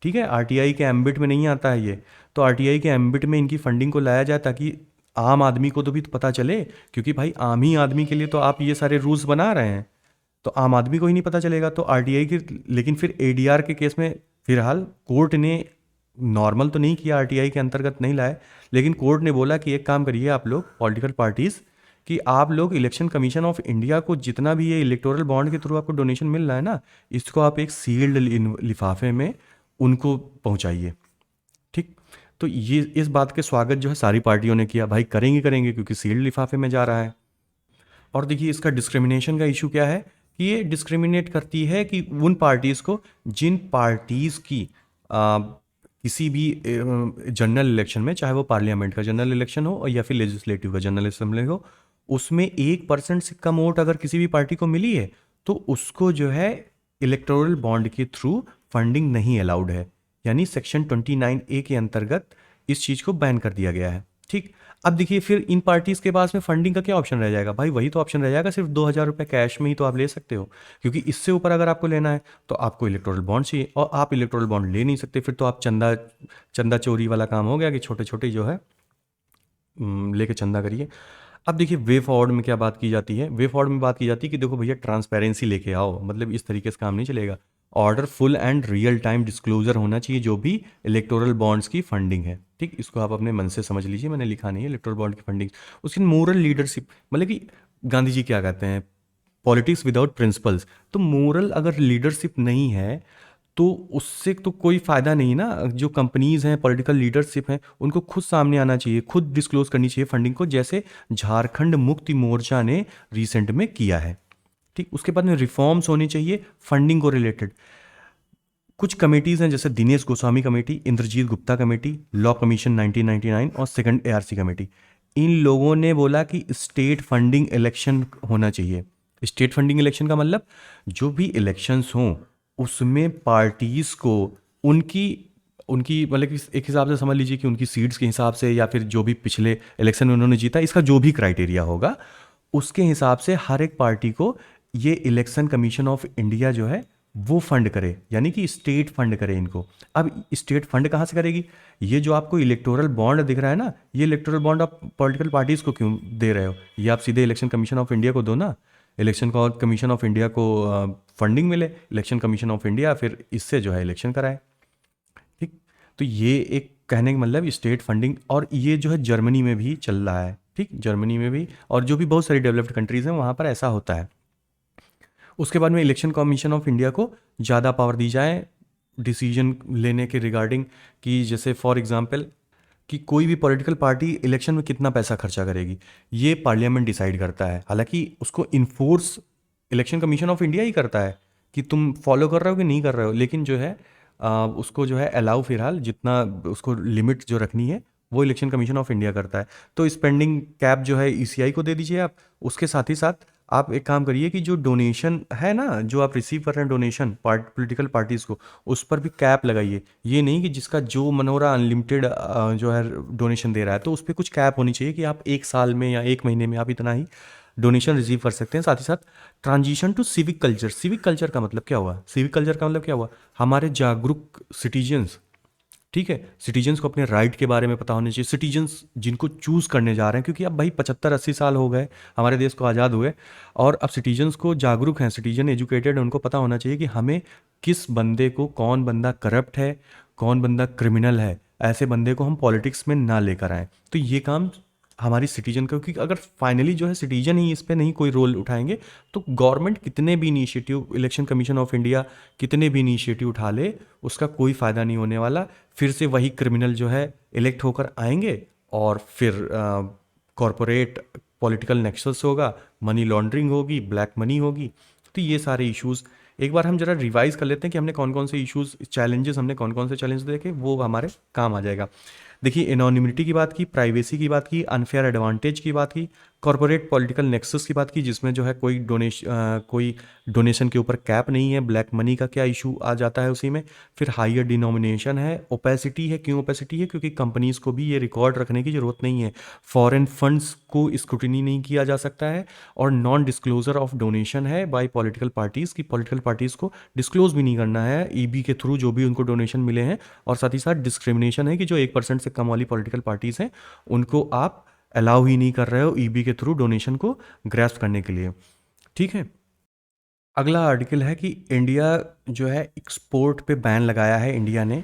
ठीक है, आरटीआई के एम्बिट में नहीं आता है ये, तो आरटीआई के एम्बिट में इनकी फंडिंग को लाया जाए ताकि आम आदमी को तो भी पता चले, क्योंकि भाई आम ही आदमी के लिए तो आप ये सारे रूल्स बना रहे हैं, तो आम आदमी को ही नहीं पता चलेगा। तो आरटीआई की, लेकिन फिर एडीआर के केस में फिलहाल कोर्ट ने नॉर्मल तो नहीं किया, आरटीआई के अंतर्गत नहीं लाए, लेकिन कोर्ट ने बोला कि एक काम करिए आप लोग पॉलिटिकल पार्टीज, कि आप लोग इलेक्शन कमीशन ऑफ इंडिया को जितना भी ये इलेक्टोरल बॉन्ड के थ्रू आपको डोनेशन मिल रहा है ना, इसको आप एक सील्ड लिफाफे में उनको पहुंचाइए। ठीक, तो ये इस बात के स्वागत जो है सारी पार्टियों ने किया, भाई करेंगे करेंगे क्योंकि सील्ड लिफाफे में जा रहा है। और देखिए इसका डिस्क्रिमिनेशन का इशू क्या है कि ये डिस्क्रिमिनेट करती है कि उन पार्टीज़ को जिन पार्टीज़ की किसी भी जनरल इलेक्शन में, चाहे वो पार्लियामेंट का जनरल इलेक्शन हो या फिर लेजिस्लेटिव का जनरल असेंबली हो, उसमें 1% से कम वोट अगर किसी भी पार्टी को मिली है तो उसको जो है इलेक्टोरल बॉन्ड के थ्रू फंडिंग नहीं अलाउड है। यानी सेक्शन 29A के अंतर्गत इस चीज़ को बैन कर दिया गया है। ठीक, अब देखिए फिर इन पार्टीज़ के पास में फंडिंग का क्या ऑप्शन रह जाएगा? भाई वही तो ऑप्शन रह जाएगा, सिर्फ 2,000 रुपये कैश में ही तो आप ले सकते हो, क्योंकि इससे ऊपर अगर आपको लेना है तो आपको इलेक्टोरल बॉन्ड चाहिए और आप इलेक्टोरल बॉन्ड ले नहीं सकते। फिर तो आप चंदा चंदा चोरी वाला काम हो गया कि छोटे छोटे जो है लेके चंदा करिए। अब देखिए वे फॉरवर्ड में क्या बात की जाती है, वे फॉरवर्ड में बात की जाती है कि देखो भैया ट्रांसपेरेंसी लेके आओ, मतलब इस तरीके से काम नहीं चलेगा। Order full and real time disclosure होना चाहिए जो भी इलेक्टोरल बॉन्ड्स की फंडिंग है। ठीक, इसको आप अपने मन से समझ लीजिए, मैंने लिखा नहीं है इलेक्टोरल बॉन्ड की फंडिंग। उसकी मोरल लीडरशिप, मतलब कि गांधी जी क्या कहते हैं, पॉलिटिक्स विदाउट प्रिंसिपल्स। तो मोरल अगर लीडरशिप नहीं है तो उससे तो कोई फ़ायदा नहीं ना। जो कंपनीज़ हैं, पॉलिटिकल लीडरशिप हैं, उनको खुद सामने आना चाहिए, खुद डिस्क्लोज करनी चाहिए फंडिंग को, जैसे झारखंड मुक्ति मोर्चा ने रिसेंट में किया है। ठीक, उसके बाद में रिफॉर्म्स होने चाहिए फंडिंग को रिलेटेड। कुछ कमेटीज़ हैं जैसे Dinesh Goswami committee, Indrajit Gupta committee, law commission 1999 और सेकंड एआरसी कमेटी। इन लोगों ने बोला कि स्टेट फंडिंग इलेक्शन होना चाहिए। स्टेट फंडिंग इलेक्शन का मतलब जो भी इलेक्शंस हों उसमें पार्टीज़ को उनकी उनकी मतलब कि एक हिसाब से समझ लीजिए कि उनकी सीट्स के हिसाब से या फिर जो भी पिछले इलेक्शन में उन्होंने जीता, इसका जो भी क्राइटेरिया होगा उसके हिसाब से हर एक पार्टी को ये इलेक्शन कमीशन ऑफ इंडिया जो है वो फंड करे, यानी कि स्टेट फंड करे इनको। अब स्टेट फंड कहाँ से करेगी? ये जो आपको इलेक्टोरल बॉन्ड दिख रहा है ना, ये इलेक्टोरल बॉन्ड आप पॉलिटिकल पार्टीज़ को क्यों दे रहे हो? ये आप सीधे इलेक्शन कमीशन ऑफ इंडिया को दो ना, इलेक्शन कमीशन ऑफ इंडिया को फंडिंग मिले, इलेक्शन कमीशन ऑफ इंडिया फिर इससे जो है इलेक्शन कराए। ठीक, तो ये एक कहने का मतलब स्टेट फंडिंग, और ये जो है जर्मनी में भी चल रहा है। ठीक, जर्मनी में भी और जो भी बहुत सारी डेवलप्ड कंट्रीज़ हैं वहाँ पर ऐसा होता है। उसके बाद में इलेक्शन कमीशन ऑफ इंडिया को ज़्यादा पावर दी जाए डिसीजन लेने के रिगार्डिंग, कि जैसे फॉर एग्जांपल कि कोई भी पॉलिटिकल पार्टी इलेक्शन में कितना पैसा खर्चा करेगी ये पार्लियामेंट डिसाइड करता है। हालांकि उसको enforce election commission of India ही करता है कि तुम फॉलो कर रहे हो कि नहीं कर रहे हो, लेकिन जो है उसको जो है अलाउ फिलहाल जितना उसको लिमिट जो रखनी है वो इलेक्शन कमीशन ऑफ इंडिया करता है। तो स्पेंडिंग कैप जो है ईसीआई को दे दीजिए आप, उसके साथ ही साथ आप एक काम करिए कि जो डोनेशन है ना, जो आप रिसीव कर रहे हैं डोनेशन पॉलिटिकल पार्टीज़ को, उस पर भी कैप लगाइए। ये नहीं कि जिसका जो मन हो रहा अनलिमिटेड जो है डोनेशन दे रहा है, तो उस पर कुछ कैप होनी चाहिए कि आप एक साल में या एक महीने में आप इतना ही डोनेशन रिसीव कर सकते हैं। साथ ही साथ transition to civic culture. Civic culture का मतलब क्या हुआ? सिविक कल्चर का मतलब क्या हुआ? हमारे जागरूक सिटीजन्स, ठीक है, सिटीजन्स को अपने राइट के बारे में पता होना चाहिए। सिटीजन्स जिनको चूज़ करने जा रहे हैं, क्योंकि अब भाई 75-80 साल हो गए हमारे देश को आज़ाद हुए, और अब सिटीजन्स को जागरूक हैं, सिटीजन एजुकेटेड हैं, उनको पता होना चाहिए कि हमें किस बंदे को, कौन बंदा करप्ट है, कौन बंदा क्रिमिनल है, ऐसे बंदे को हम पॉलिटिक्स में ना लेकर आएँ। तो ये काम हमारी सिटीजन का, क्योंकि अगर फाइनली जो है सिटीजन ही इस पे नहीं कोई रोल उठाएंगे, तो गवर्नमेंट कितने भी initiative, election commission of India कितने भी इनिशिएटिव उठा ले, उसका कोई फ़ायदा नहीं होने वाला। फिर से वही क्रिमिनल जो है इलेक्ट होकर आएंगे, और फिर कॉरपोरेट पॉलिटिकल नेक्सस होगा, मनी लॉन्ड्रिंग होगी, ब्लैक मनी होगी। तो ये सारे इश्यूज़ एक बार हम जरा रिवाइज कर लेते हैं कि हमने कौन कौन से इश्यूज़, चैलेंजेस, हमने कौन कौन से चैलेंज देखे, वो हमारे काम आ जाएगा। देखिए, एनोनिमिटी की बात की, प्राइवेसी की बात की, अनफेयर एडवांटेज की बात की, कॉरपोरेट पॉलिटिकल नेक्सस की बात की, जिसमें जो है कोई डोनेशन के ऊपर कैप नहीं है, ब्लैक मनी का क्या इशू आ जाता है उसी में। फिर हायर डिनोमिनेशन है, ओपेसिटी है। क्यों ओपेसिटी है? क्योंकि कंपनीज़ को भी ये रिकॉर्ड रखने की ज़रूरत नहीं है, फॉरेन फंड्स को स्क्रूटिनी नहीं किया जा सकता है, और नॉन डिस्क्लोजर ऑफ डोनेशन है बाय पॉलिटिकल पार्टीज़ की, पॉलिटिकल पार्टीज़ को डिस्क्लोज भी नहीं करना है ईबी के थ्रू जो भी उनको डोनेशन मिले हैं। और साथ ही साथ डिस्क्रिमिनेशन है कि जो 1% से कम वाली पॉलिटिकल पार्टीज़ हैं, उनको आप अलाउ ही नहीं कर रहे हो ईबी के थ्रू डोनेशन को ग्रैस्प करने के लिए। ठीक है। अगला आर्टिकल है कि इंडिया जो है एक्सपोर्ट पे बैन लगाया है इंडिया ने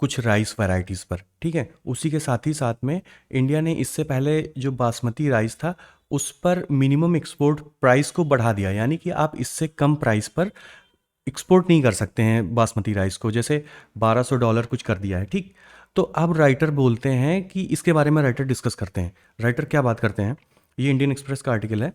कुछ राइस वैरायटीज़ पर। ठीक है। उसी के साथ ही साथ में इंडिया ने इससे पहले जो बासमती राइस था उस पर मिनिमम एक्सपोर्ट प्राइस को बढ़ा दिया, यानी कि आप इससे कम प्राइस पर एक्सपोर्ट नहीं कर सकते हैं बासमती राइस को, जैसे $1200 कुछ कर दिया है। ठीक। तो अब राइटर बोलते हैं कि इसके बारे में राइटर डिस्कस करते हैं। राइटर क्या बात करते हैं? ये इंडियन एक्सप्रेस का आर्टिकल है।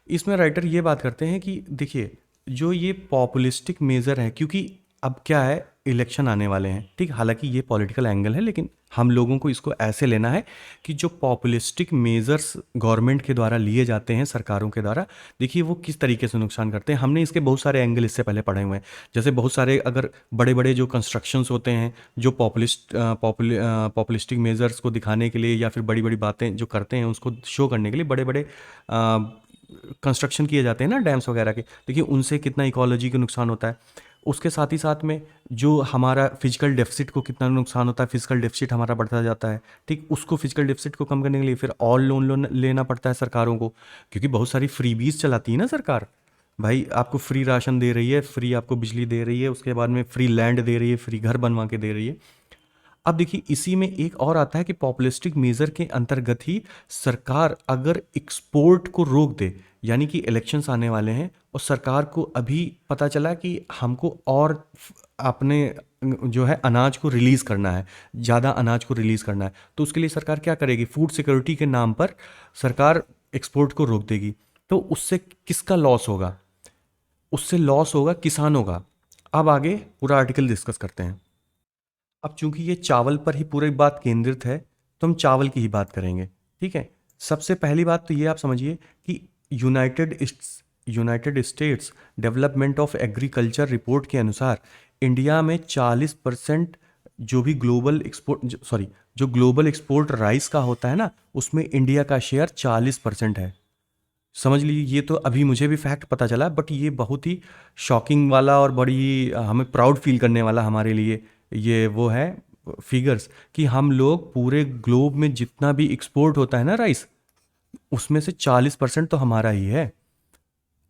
इसमें राइटर ये बात करते हैं कि देखिए, जो ये पॉपुलिस्टिक मेज़र है, क्योंकि अब क्या है, इलेक्शन आने वाले हैं। ठीक। हालांकि ये पॉलिटिकल एंगल है, लेकिन हम लोगों को इसको ऐसे लेना है कि जो पॉपुलिस्टिक मेज़र्स गवर्नमेंट के द्वारा लिए जाते हैं, सरकारों के द्वारा, देखिए वो किस तरीके से नुकसान करते हैं। हमने इसके बहुत सारे एंगल इससे पहले पढ़े हुए हैं। जैसे बहुत सारे अगर बड़े बड़े जो कंस्ट्रक्शंस होते हैं, जो पॉपुलिस्टिक मेज़र्स को दिखाने के लिए या फिर बड़ी बड़ी बातें जो करते हैं उसको शो करने के लिए बड़े बड़े कंस्ट्रक्शन किए जाते हैं ना, डैम्स वगैरह के, देखिए उनसे कितना इकोलॉजी को नुकसान होता है। उसके साथ ही साथ में जो हमारा फिजिकल डेफिसिट को कितना नुकसान होता है, फिजिकल डेफिसिट हमारा बढ़ता जाता है। ठीक। उसको फिजिकल डेफिसिट को कम करने के लिए फिर और लोन लेना पड़ता है सरकारों को, क्योंकि बहुत सारी फ्रीबीज चलाती है ना सरकार। भाई आपको फ्री राशन दे रही है, फ्री आपको बिजली दे रही है, उसके बाद में फ्री लैंड दे रही है, फ्री घर बनवा के दे रही है। अब देखिए, इसी में एक और आता है कि पॉपुलिस्टिक मेजर के अंतर्गत ही सरकार अगर एक्सपोर्ट को रोक दे, यानी कि इलेक्शंस आने वाले हैं और सरकार को अभी पता चला कि हमको और अपने जो है अनाज को रिलीज़ करना है, ज़्यादा अनाज को रिलीज़ करना है, तो उसके लिए सरकार क्या करेगी? फूड सिक्योरिटी के नाम पर सरकार एक्सपोर्ट को रोक देगी। तो उससे किसका लॉस होगा? उससे लॉस होगा किसानों का। अब आगे पूरा आर्टिकल डिस्कस करते हैं। अब चूंकि ये चावल पर ही पूरी बात केंद्रित है, तो हम चावल की ही बात करेंगे। ठीक है। सबसे पहली बात तो ये आप समझिए कि United states development of agriculture report के अनुसार इंडिया में 40% जो भी ग्लोबल एक्सपोर्ट राइस का होता है ना, उसमें इंडिया का शेयर 40% है। समझ लीजिए, ये तो अभी मुझे भी फैक्ट पता चला, बट ये बहुत ही शॉकिंग वाला और बड़ी हमें प्राउड फील करने वाला हमारे लिए ये वो है फिगर्स, कि हम लोग पूरे ग्लोब में जितना भी एक्सपोर्ट होता है ना राइस, उसमें से 40% तो हमारा ही है।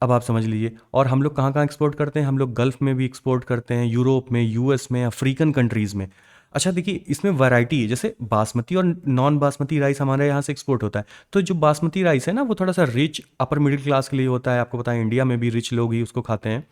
अब आप समझ लीजिए। और हम लोग कहाँ कहाँ एक्सपोर्ट करते हैं? हम लोग गल्फ़ में भी एक्सपोर्ट करते हैं, यूरोप में, यूएस में, अफ्रीकन कंट्रीज़ में। अच्छा देखिए, इसमें वैरायटी है, जैसे बासमती और नॉन बासमती राइस हमारे यहाँ से एक्सपोर्ट होता है। तो जो बासमती राइस है ना, वो थोड़ा सा रिच अपर मिडिल क्लास के लिए होता है। आपको पता है इंडिया में भी रिच लोग ही उसको खाते हैं,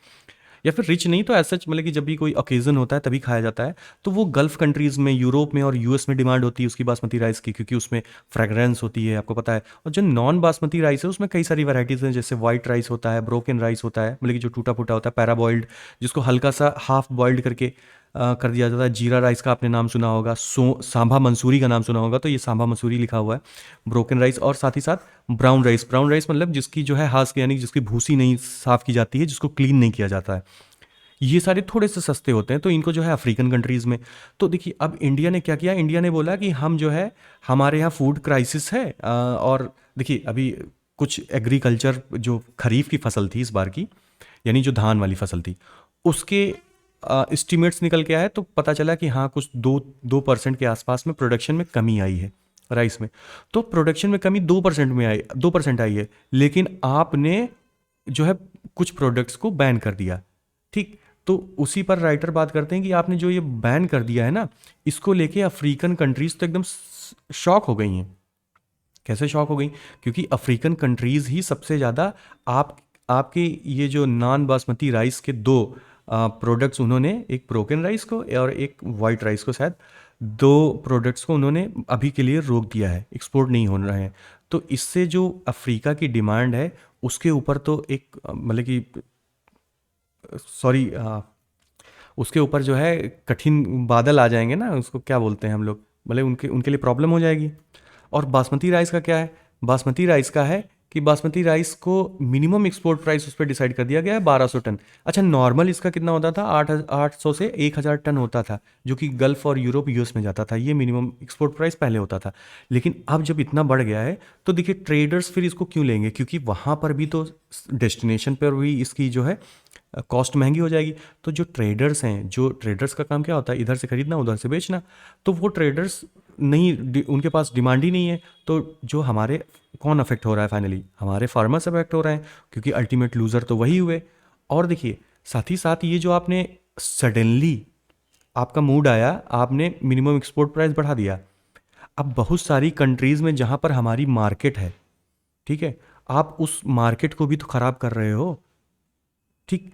या फिर रिच नहीं तो ऐसा, मतलब कि जब भी कोई ओकेज़न होता है तभी खाया जाता है। तो वो गल्फ़ कंट्रीज़ में, यूरोप में और यूएस में डिमांड होती है उसकी बासमती राइस की, क्योंकि उसमें फ्रेगरेंस होती है, आपको पता है। और जो नॉन बासमती राइस है उसमें कई सारी वैराइटीज़ हैं, जैसे वाइट राइस होता है, ब्रोकन राइस होता है, मतलब कि जो टूटा फूटा होता है, पैराबॉइल्ड, जिसको हल्का सा हाफ बॉइल्ड करके कर दिया जाता है। जीरा राइस का आपने नाम सुना होगा, सांभा मंसूरी का नाम सुना होगा, तो ये सांभा मंसूरी लिखा हुआ है। ब्रोकन राइस और साथ ही साथ ब्राउन राइस। ब्राउन राइस मतलब जिसकी जो है हास यानी जिसकी भूसी नहीं साफ़ की जाती है, जिसको क्लीन नहीं किया जाता है। ये सारे थोड़े से सस्ते होते हैं, तो इनको जो है अफ्रीकन कंट्रीज़ में। तो देखिए अब इंडिया ने क्या किया, इंडिया ने बोला कि हम जो है हमारे यहाँ फूड क्राइसिस है, और देखिए अभी कुछ एग्रीकल्चर जो खरीफ की फसल थी इस बार की, यानी जो धान वाली फसल थी, उसके एस्टिमेट्स निकल के आए, तो पता चला कि हाँ कुछ 2% के आसपास में प्रोडक्शन में कमी आई है राइस में। तो प्रोडक्शन में कमी 2% आई है, लेकिन आपने जो है कुछ प्रोडक्ट्स को बैन कर दिया। ठीक, तो उसी पर राइटर बात करते हैं कि आपने जो ये बैन कर दिया है ना, इसको लेके अफ्रीकन कंट्रीज तो एकदम शॉक हो गई हैं। कैसे शॉक हो गई? क्योंकि अफ्रीकन कंट्रीज ही सबसे ज़्यादा आपके ये जो नॉन बासमती राइस के दो प्रोडक्ट्स, उन्होंने एक ब्रोकन राइस को और एक वाइट राइस को, शायद दो प्रोडक्ट्स को उन्होंने अभी के लिए रोक दिया है, एक्सपोर्ट नहीं हो रहे हैं। तो इससे जो अफ्रीका की डिमांड है उसके ऊपर तो एक मतलब कि सॉरी उसके ऊपर जो है कठिन बादल आ जाएंगे ना, उसको क्या बोलते हैं हम लोग, मतलब उनके उनके लिए प्रॉब्लम हो जाएगी। और बासमती राइस का क्या है? बासमती राइस का है कि बासमती राइस को मिनिमम एक्सपोर्ट प्राइस उस पर डिसाइड कर दिया गया है 1200 टन। अच्छा, नॉर्मल इसका कितना होता था? 800 से 1000 टन होता था, जो कि गल्फ और यूरोप यूएस में जाता था। ये मिनिमम एक्सपोर्ट प्राइस पहले होता था। लेकिन अब जब इतना बढ़ गया है तो देखिए ट्रेडर्स फिर इसको क्यों लेंगे, क्योंकि वहाँ पर भी तो डेस्टिनेशन पर भी इसकी जो है कॉस्ट महंगी हो जाएगी। तो जो ट्रेडर्स हैं, जो ट्रेडर्स का काम क्या होता है, इधर से खरीदना उधर से बेचना, तो वो ट्रेडर्स नहीं, उनके पास डिमांड ही नहीं है। तो जो हमारे कौन अफेक्ट हो रहा है फाइनली? हमारे फार्मर्स अफेक्ट हो रहे हैं, क्योंकि अल्टीमेट लूज़र तो वही हुए। और देखिए साथ ही साथ ये जो आपने सडनली आपका मूड आया, आपने मिनिमम एक्सपोर्ट प्राइस बढ़ा दिया। अब बहुत सारी कंट्रीज़ में जहाँ पर हमारी मार्केट है, ठीक है, आप उस मार्केट को भी तो ख़राब कर रहे हो। ठीक,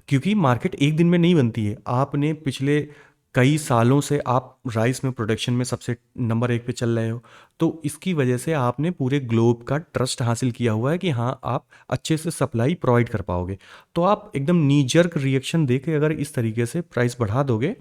क्योंकि मार्केट एक दिन में नहीं बनती है। आपने पिछले कई सालों से आप राइस में प्रोडक्शन में सबसे नंबर 1 पे चल रहे हो, तो इसकी वजह से आपने पूरे ग्लोब का ट्रस्ट हासिल किया हुआ है कि हाँ आप अच्छे से सप्लाई प्रोवाइड कर पाओगे। तो आप एकदम नी जर्क रिएक्शन दे के अगर इस तरीके से प्राइस बढ़ा दोगे,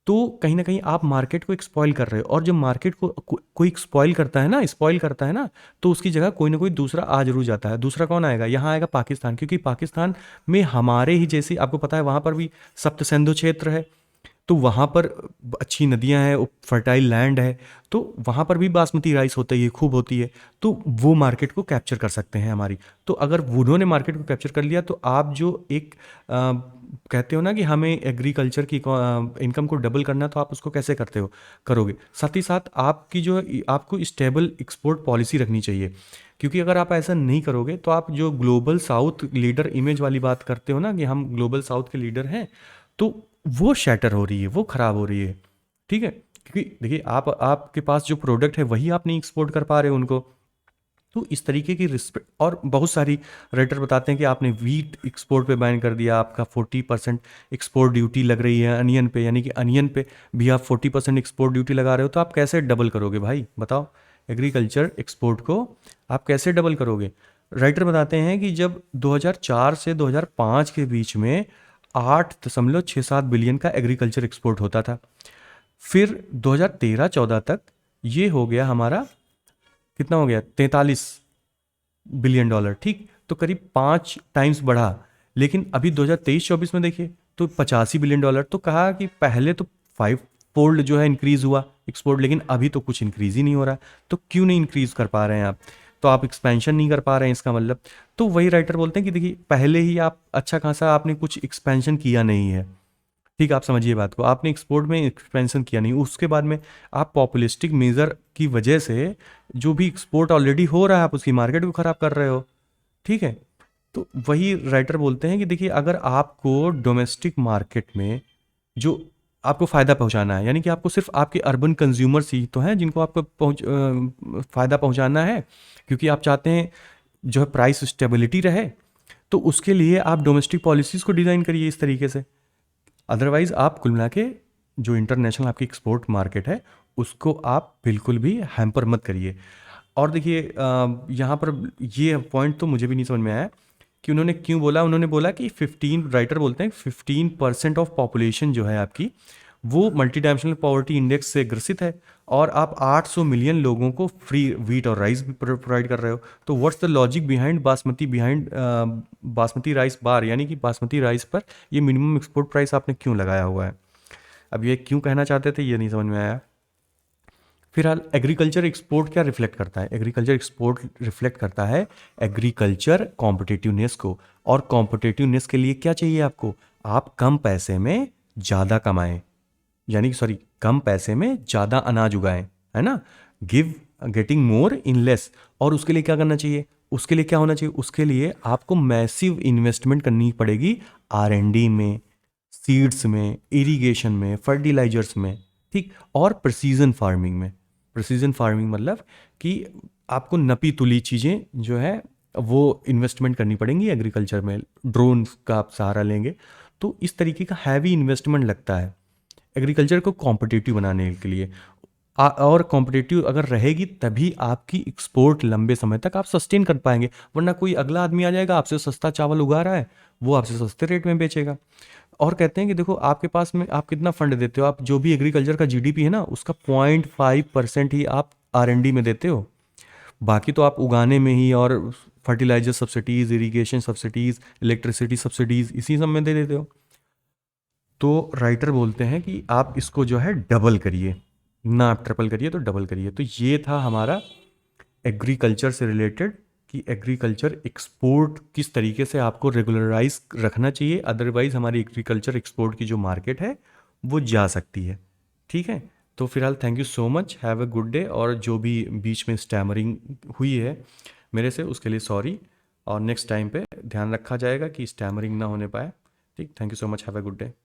तो कहीं ना कहीं आप मार्केट को एक्सपॉइल कर रहे हो। और जब मार्केट कोई एक्सपॉइल करता है ना, स्पॉइल करता है ना, तो उसकी जगह कोई ना कोई दूसरा आ जरूर जाता है। दूसरा कौन आएगा? यहाँ आएगा पाकिस्तान, क्योंकि पाकिस्तान में हमारे ही जैसी, आपको पता है वहाँ पर भी सप्त सिंधु क्षेत्र है, तो वहाँ पर अच्छी नदियाँ हैं, फर्टाइल लैंड है, तो वहाँ पर भी बासमती राइस होता है, खूब होती है। तो वो मार्केट को कैप्चर कर सकते हैं हमारी। तो अगर उन्होंने मार्केट को कैप्चर कर लिया, तो आप जो एक कहते हो ना कि हमें एग्रीकल्चर की इनकम को डबल करना, तो आप उसको कैसे करोगे? साथ ही साथ आपकी जो आपको स्टेबल एक्सपोर्ट पॉलिसी रखनी चाहिए, क्योंकि अगर आप ऐसा नहीं करोगे तो आप जो ग्लोबल साउथ लीडर इमेज वाली बात करते हो ना, कि हम ग्लोबल साउथ के लीडर हैं, तो वो शैटर हो रही है, वो ख़राब हो रही है। ठीक है, क्योंकि देखिए आपके पास जो प्रोडक्ट है वही आप नहीं एक्सपोर्ट कर पा रहे हो उनको। तो इस तरीके की रिस्पेक्ट, और बहुत सारी राइटर बताते हैं कि आपने वीट एक्सपोर्ट पे बैन कर दिया, आपका 40% एक्सपोर्ट ड्यूटी लग रही है अनियन पे, यानी कि अनियन पे भी आप 40% एक्सपोर्ट ड्यूटी लगा रहे हो। तो आप कैसे डबल करोगे भाई, बताओ? एग्रीकल्चर एक्सपोर्ट को आप कैसे डबल करोगे? राइटर बताते हैं कि जब 2004 से 2005 के बीच में 8.67 बिलियन का एग्रीकल्चर एक्सपोर्ट होता था। फिर 2013-14 तक ये हो गया हमारा, कितना हो गया? 43 बिलियन डॉलर। ठीक, तो करीब 5 टाइम्स बढ़ा। लेकिन अभी 2023-24 में देखिए तो 85 बिलियन डॉलर। तो कहा कि पहले तो 5 फोल्ड जो है इंक्रीज हुआ एक्सपोर्ट, लेकिन अभी तो कुछ इंक्रीज ही नहीं हो रहा। तो क्यों नहीं इंक्रीज कर पा रहे हैं आप? तो आप एक्सपेंशन नहीं कर पा रहे हैं, इसका मतलब। तो वही राइटर बोलते हैं कि देखिए पहले ही आप अच्छा खासा आपने कुछ एक्सपेंशन किया नहीं है। ठीक, आप समझिए बात को, आपने एक्सपोर्ट में एक्सपेंशन किया नहीं, उसके बाद में आप पॉपुलिस्टिक मेजर की वजह से जो भी एक्सपोर्ट ऑलरेडी हो रहा है आप उसकी मार्केट को ख़राब कर रहे हो। ठीक है, तो वही राइटर बोलते हैं कि देखिए अगर आपको डोमेस्टिक मार्केट में जो आपको फ़ायदा पहुंचाना है, यानी कि आपको सिर्फ आपके अर्बन कंज्यूमर्स ही तो हैं जिनको आपको फ़ायदा पहुंचाना है, क्योंकि आप चाहते हैं जो है प्राइस स्टेबिलिटी रहे, तो उसके लिए आप डोमेस्टिक पॉलिसीज़ को डिज़ाइन करिए इस तरीके से। अदरवाइज़ आप कुल मिला के जो इंटरनेशनल आपकी एक्सपोर्ट मार्केट है उसको आप बिल्कुल भी हैम्पर मत करिए। और देखिए यहाँ पर ये पॉइंट तो मुझे भी नहीं समझ में आया कि उन्होंने क्यों बोला, उन्होंने बोला कि 15, राइटर बोलते हैं 15% ऑफ पॉपुलेशन जो है आपकी, वो मल्टी डायमेंशनल पॉवर्टी इंडेक्स से ग्रसित है, और आप 800 मिलियन लोगों को फ्री व्हीट और राइस भी प्रोवाइड कर रहे हो। तो what's the logic behind basmati rice बार, यानी कि बासमती राइस पर ये मिनिमम एक्सपोर्ट प्राइस आपने क्यों लगाया हुआ है? अब ये क्यों कहना चाहते थे ये नहीं समझ में आया। फिलहाल एग्रीकल्चर एक्सपोर्ट क्या रिफ्लेक्ट करता है? एग्रीकल्चर एक्सपोर्ट रिफ्लेक्ट करता है एग्रीकल्चर कॉम्पिटिटिवनेस को, और कॉम्पिटिटिवनेस के लिए क्या चाहिए आपको? आप कम पैसे में ज़्यादा कमाएं, यानी कि सॉरी, कम पैसे में ज़्यादा अनाज उगाएं, है ना, give getting more in less. और उसके लिए क्या करना चाहिए? उसके लिए क्या होना चाहिए? उसके लिए आपको मैसिव इन्वेस्टमेंट करनी पड़ेगी R&D में, सीड्स में, इरिगेशन में, फर्टिलाइजर्स में, ठीक, और प्रिसीजन फार्मिंग में। प्रिसीजन फार्मिंग मतलब कि आपको नपी तुली चीज़ें जो है वो इन्वेस्टमेंट करनी पड़ेंगी एग्रीकल्चर में, ड्रोन का आप सहारा लेंगे। तो इस तरीके का हैवी इन्वेस्टमेंट लगता है एग्रीकल्चर को कॉम्पिटिटिव बनाने के लिए। और कॉम्पिटिटिव अगर रहेगी तभी आपकी एक्सपोर्ट लंबे समय तक आप सस्टेन कर पाएंगे, वरना कोई अगला आदमी आ जाएगा, आपसे सस्ता चावल उगा रहा है, वो आपसे सस्ते रेट में बेचेगा। और कहते हैं कि देखो, आपके पास में आप कितना फंड देते हो, आप जो भी एग्रीकल्चर का GDP है ना, उसका 0.5% ही आप R&D में देते हो, बाकी तो आप उगाने में ही और fertiliser subsidies, irrigation subsidies, electricity subsidies, इसी सब में दे देते हो। तो राइटर बोलते हैं कि आप इसको जो है डबल करिए, ना आप ट्रिपल करिए, तो डबल करिए। तो ये था हमारा एग्रीकल्चर से रिलेटेड, कि एग्रीकल्चर एक्सपोर्ट किस तरीके से आपको रेगुलराइज रखना चाहिए, अदरवाइज हमारी एग्रीकल्चर एक्सपोर्ट की जो मार्केट है वो जा सकती है। ठीक है, तो फिलहाल thank you so much, have a good day. और जो भी बीच में स्टैमरिंग हुई है मेरे से, उसके लिए सॉरी, और नेक्स्ट टाइम पे ध्यान रखा जाएगा कि स्टैमरिंग ना होने पाए। ठीक, thank you so much, have a good day.